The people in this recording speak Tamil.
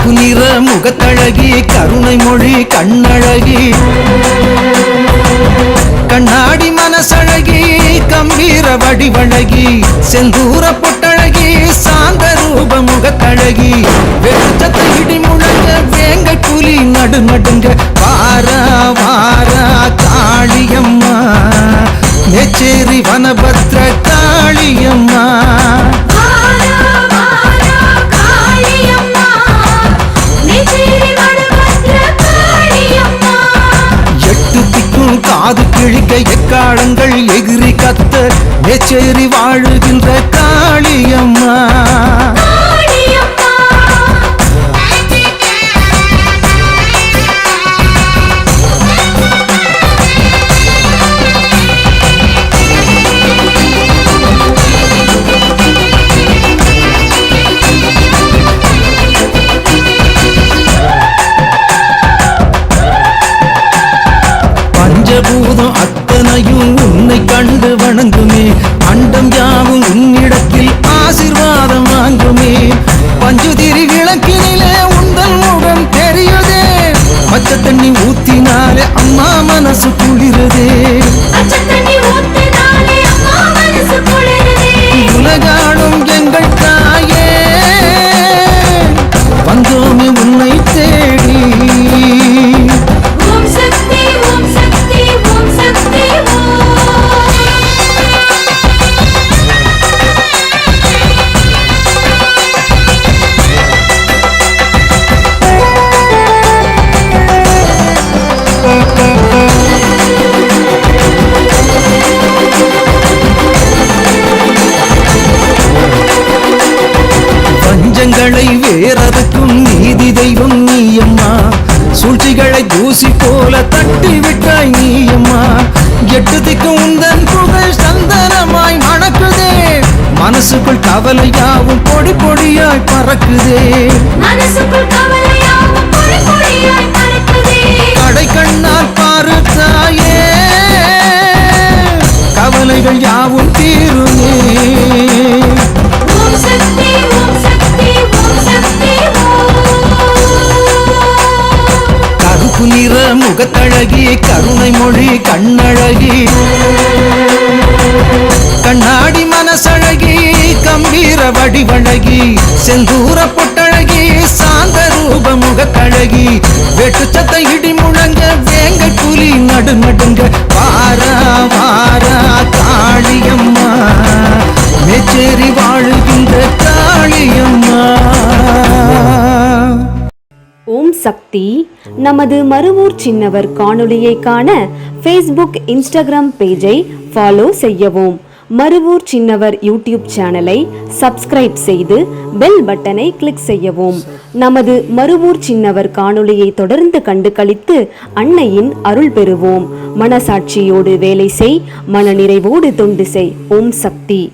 கருப்பு நிற முகத்தழகி கருணை மொழி கண்ணழகி கண்ணாடி மனசழகி கம்பீர வடிவழகி செந்தூர பொட்டழகி சாந்த ரூப முகத்தழகி வெளிச்சத்தை இடி முழங்க வேங்கை புலி நடு நடுங்க வாரா வாரா காளியம்மா மேச்சேரி வனபத்ர காளியம்மா காது கிழிக்க எக்காலங்கள் எகிரி கத்த மேச்சேரி வாழுகின்ற காளியம்மா பஞ்சபூதம் அத்தனையும் உன்னை கண்டு வணங்குமே அண்டம் யாவும் உன்னிடத்தில் ஆசீர்வாதம் வாங்குமே பஞ்சுதிரி விளக்கினிலே உந்தல் முகம் தெரியுதே பச்சை தண்ணி ஊத்தினாலே அம்மா மனசு குளிருதே உலகாடும் எங்கள் தாயே வந்தோமே உன்னை தேடி பஞ்சங்களை வேறதுக்கும் நீதி தெய்வம் நீயம்மா சூழ்ச்சிகளை தூசி போல தட்டி விட்டாய் நீயம்மா எட்டு திக்கும் உந்தன் புகழ் சந்தனமாய் மணக்குதே மனசுக்குள் கவலையாவும் பொடி பொடியாய் பறக்குதே கடை கண்ணால் பாரு தாயே கவலைகள் யாவும் தீருமே கருப்பு நிற முகத்தழகி கருணை மொழி கண்ணழகி கண்ணாடி மனசழகி கம்பீர வடிவழகி செந்தூர பொட்டழகி சாந்த ரூப முகத்தழகி வெட்டுச்சத்தை இடி முழங்க வேங்கை புலி நடு நடுங்க வாரா வாரா காளியம்மா மேச்சேரி வாழுகின்ற காளியம்மா. ஓம் சக்தி. நமது மருவூர் சின்னவர் காணொளியை காண Facebook, Instagram பேஜை ஃபாலோ செய்யவும். மருவூர் சின்னவர் யூடியூப் சேனலை சப்ஸ்கிரைப் செய்து பெல் பட்டனை கிளிக் செய்யவும். நமது மருவூர் சின்னவர் காணொளியை தொடர்ந்து கண்டு களித்து அன்னையின் அருள் பெறுவோம். மனசாட்சியோடு வேலை செய், மனநிறைவோடு தொண்டு செய். ஓம் சக்தி.